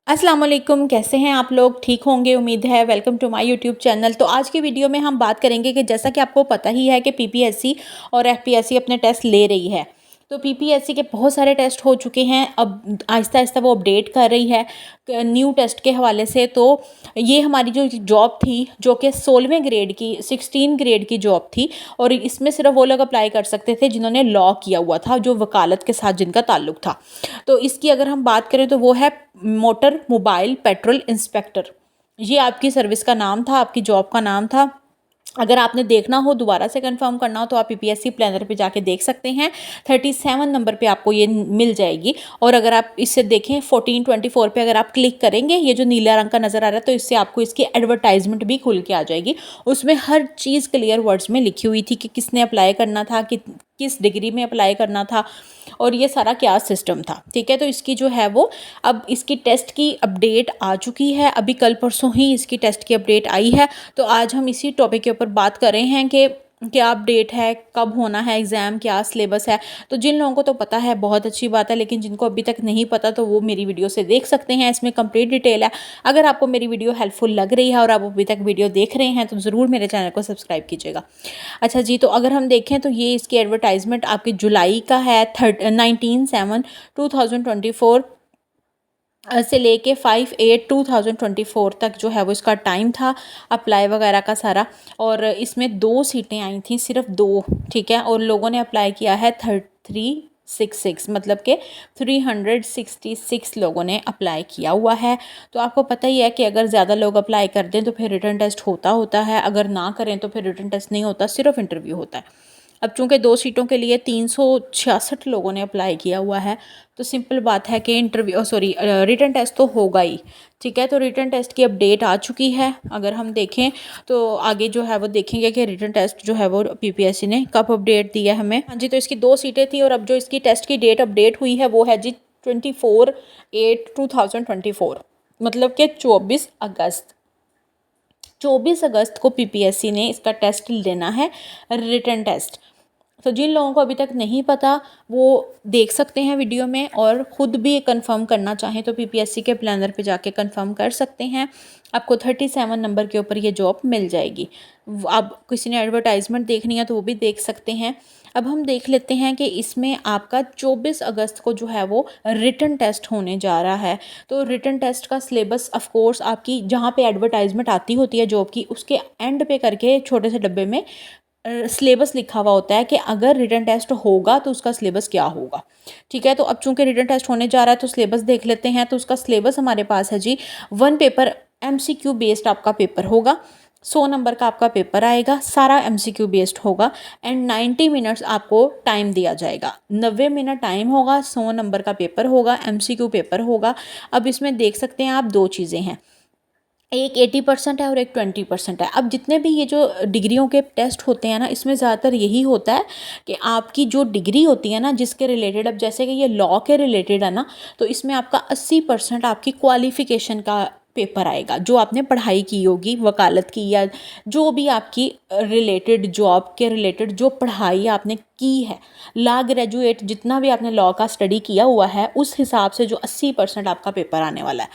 अस्सलाम वालेकुम, कैसे हैं आप लोग? ठीक होंगे उम्मीद है। Welcome to my YouTube channel. तो आज की वीडियो में हम बात करेंगे कि जैसा कि आपको पता ही है कि पीपीएससी और एफपीएससी अपने टेस्ट ले रही है। तो पीपीएससी के बहुत सारे टेस्ट हो चुके हैं, अब आहिस्ता आहिस्ता वो अपडेट कर रही है न्यू टेस्ट के हवाले से। तो ये हमारी जो जॉब थी, जो कि 16वें ग्रेड की 16 ग्रेड की जॉब थी, और इसमें सिर्फ वो लोग अप्लाई कर सकते थे जिन्होंने लॉ किया हुआ था, जो वकालत के साथ जिनका ताल्लुक था। तो इसकी अगर हम बात करें तो वो है मोटर मोबाइल पेट्रोल इंस्पेक्टर। ये आपकी सर्विस का नाम था, आपकी जॉब का नाम था। अगर आपने देखना हो, दोबारा से कंफर्म करना हो, तो आप पीपीएससी प्लानर पे जाके देख सकते हैं। 37 नंबर पे आपको ये मिल जाएगी। और अगर आप इससे देखें 1424 पे अगर आप क्लिक करेंगे, ये जो नीला रंग का नज़र आ रहा है, तो इससे आपको इसकी एडवर्टाइजमेंट भी खुल के आ जाएगी। उसमें हर चीज़ क्लियर वर्ड्स में लिखी हुई थी कि किसने अप्लाई करना था, किस डिग्री में अप्लाई करना था, और ये सारा क्या सिस्टम था। ठीक है, तो इसकी जो है वो अब इसकी टेस्ट की अपडेट आ चुकी है। अभी कल परसों ही इसकी टेस्ट की अपडेट आई है। तो आज हम इसी टॉपिक के ऊपर बात कर रहे हैं कि क्या अपडेट है, कब होना है एग्ज़ाम, क्या सिलेबस है। तो जिन लोगों को तो पता है बहुत अच्छी बात है, लेकिन जिनको अभी तक नहीं पता तो वो मेरी वीडियो से देख सकते हैं, इसमें कंप्लीट डिटेल है। अगर आपको मेरी वीडियो हेल्पफुल लग रही है और आप अभी तक वीडियो देख रहे हैं तो ज़रूर मेरे चैनल को सब्सक्राइब कीजिएगा। अच्छा जी, तो अगर हम देखें तो ये इसकी एडवर्टाइजमेंट आपकी जुलाई का है 19/7/2024 से लेके 5/8/2024 तक जो है वो इसका टाइम था अप्लाई वगैरह का सारा। और इसमें 2 सीटें आई थी, सिर्फ 2। ठीक है, और लोगों ने अप्लाई किया है 366, मतलब कि 366 लोगों ने अप्लाई किया हुआ है। तो आपको पता ही है कि अगर ज़्यादा लोग अप्लाई कर दें तो फिर रिटन टेस्ट होता है, अगर ना करें तो फिर रिटन टेस्ट नहीं होता, सिर्फ इंटरव्यू होता है। अब चूंकि 2 सीटों के लिए 366 लोगों ने अप्लाई किया हुआ है, तो सिंपल बात है कि रिटन टेस्ट तो होगा ही। ठीक है, तो रिटन टेस्ट की अपडेट आ चुकी है। अगर हम देखें तो आगे जो है वो देखेंगे कि रिटन टेस्ट जो है वो पीपीएससी ने कब अपडेट दी है हमें। हाँ जी, तो इसकी 2 सीटें थी, और अब जो इसकी टेस्ट की डेट अपडेट हुई है वो है जी 24/8/2024, मतलब कि 24 अगस्त को पीपीएससी ने इसका टेस्ट लेना है, रिटन टेस्ट। तो जिन लोगों को अभी तक नहीं पता वो देख सकते हैं वीडियो में, और ख़ुद भी कंफर्म करना चाहें तो पीपीएससी के प्लानर पे जाके कंफर्म कर सकते हैं। आपको 37 नंबर के ऊपर ये जॉब मिल जाएगी। अब किसी ने एडवर्टाइजमेंट देखनी है तो वो भी देख सकते हैं। अब हम देख लेते हैं कि इसमें आपका 24 अगस्त को जो है वो रिटन टेस्ट होने जा रहा है। तो रिटन टेस्ट का सिलेबस ऑफ कोर्स आपकी जहाँ पे एडवर्टाइजमेंट आती होती है जॉब की, उसके एंड पे करके छोटे से डब्बे में सिलेबस लिखा हुआ होता है कि अगर रिटन टेस्ट होगा तो उसका सिलेबस क्या होगा। ठीक है, तो अब चूंकि रिटन टेस्ट होने जा रहा है तो सिलेबस देख लेते हैं। तो उसका सिलेबस हमारे पास है जी, 1 पेपर एमसीक्यू बेस्ड आपका पेपर होगा। 100 नंबर का आपका पेपर आएगा, सारा एमसीक्यू बेस्ड होगा, एंड 90 मिनट्स आपको टाइम दिया जाएगा। 90 मिनट टाइम होगा, 100 नंबर का पेपर होगा, एमसीक्यू पेपर होगा। अब इसमें देख सकते हैं आप 2 चीज़ें हैं, एक 80% है और एक 20% है। अब जितने भी ये जो डिग्रियों के टेस्ट होते हैं ना, इसमें ज़्यादातर यही होता है कि आपकी जो डिग्री होती है ना जिसके रिलेटेड, अब जैसे कि ये लॉ के रिलेटेड है ना, तो इसमें आपका 80% आपकी क्वालिफ़िकेशन का पेपर आएगा, जो आपने पढ़ाई की होगी वकालत की, या जो भी आपकी रिलेटेड जॉब के रिलेटेड जो पढ़ाई आपने की है, लॉ ग्रेजुएट जितना भी आपने लॉ का स्टडी किया हुआ है, उस हिसाब से जो 80% आपका पेपर आने वाला है।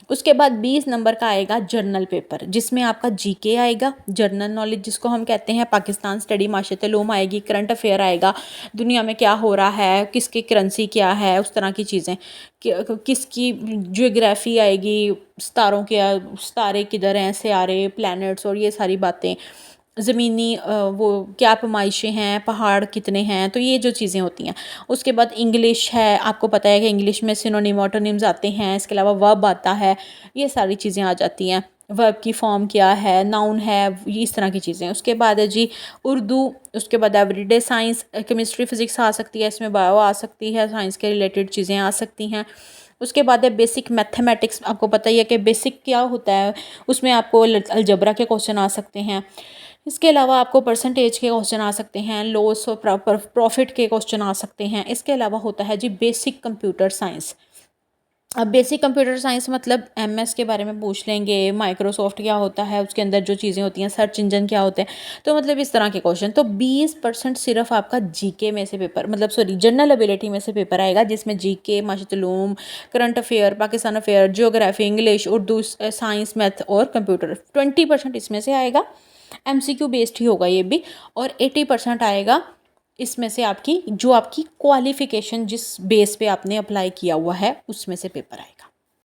उसके बाद 20 नंबर का आएगा जर्नल पेपर, जिसमें आपका जीके आएगा, जनरल नॉलेज जिसको हम कहते हैं, पाकिस्तान स्टडी, माशरत उलूम आएगी, करंट अफेयर आएगा, दुनिया में क्या हो रहा है, किसकी करेंसी क्या है, उस तरह की चीज़ें, किसकी ज्योग्राफी आएगी, सितारों के सितारे किधर हैं, सियारे, प्लैनेट्स, और ये सारी बातें, ज़मीनी वो क्या पैमाइशें हैं, पहाड़ कितने हैं, तो ये जो चीज़ें होती हैं। उसके बाद इंग्लिश है, आपको पता है कि इंग्लिश में सिनोनिम ऑटोनिम्स आते हैं, इसके अलावा वर्ब आता है, ये सारी चीज़ें आ जाती हैं। वर्ब की फॉर्म क्या है, नाउन है, ये इस तरह की चीज़ें। उसके बाद है जी उर्दू, उसके बाद एवरीडे साइंस, केमिस्ट्री फिज़िक्स आ सकती है, इसमें बायो आ सकती है, साइंस के रिलेटेड चीज़ें आ सकती हैं। उसके बाद है बेसिक मैथमेटिक्स, आपको पता ही है कि बेसिक क्या होता है, उसमें आपको अलजबरा के क्वेश्चन आ सकते हैं। इसके अलावा आपको परसेंटेज के क्वेश्चन आ सकते हैं, लॉस और प्रॉफिट के क्वेश्चन आ सकते हैं। इसके अलावा होता है जी बेसिक कंप्यूटर साइंस, अब बेसिक कंप्यूटर साइंस मतलब एमएस के बारे में पूछ लेंगे, माइक्रोसॉफ्ट क्या होता है, उसके अंदर जो चीज़ें होती हैं, सर्च इंजन क्या होते हैं, तो मतलब इस तरह के क्वेश्चन। तो 20% सिर्फ आपका जीके में से पेपर, मतलब सॉरी जनरल एबिलिटी में से पेपर आएगा, जिसमें जीके, माशतुलूम, current affair, Pakistan affair, geography, English, Urdu, science, math और कंप्यूटर। 20% इसमें से आएगा, एमसीक्यू बेस्ड ही होगा ये भी। और 80% आएगा इसमें से आपकी जो आपकी क्वालिफिकेशन जिस बेस पे आपने अप्लाई किया हुआ है उसमें से पेपर आएगा।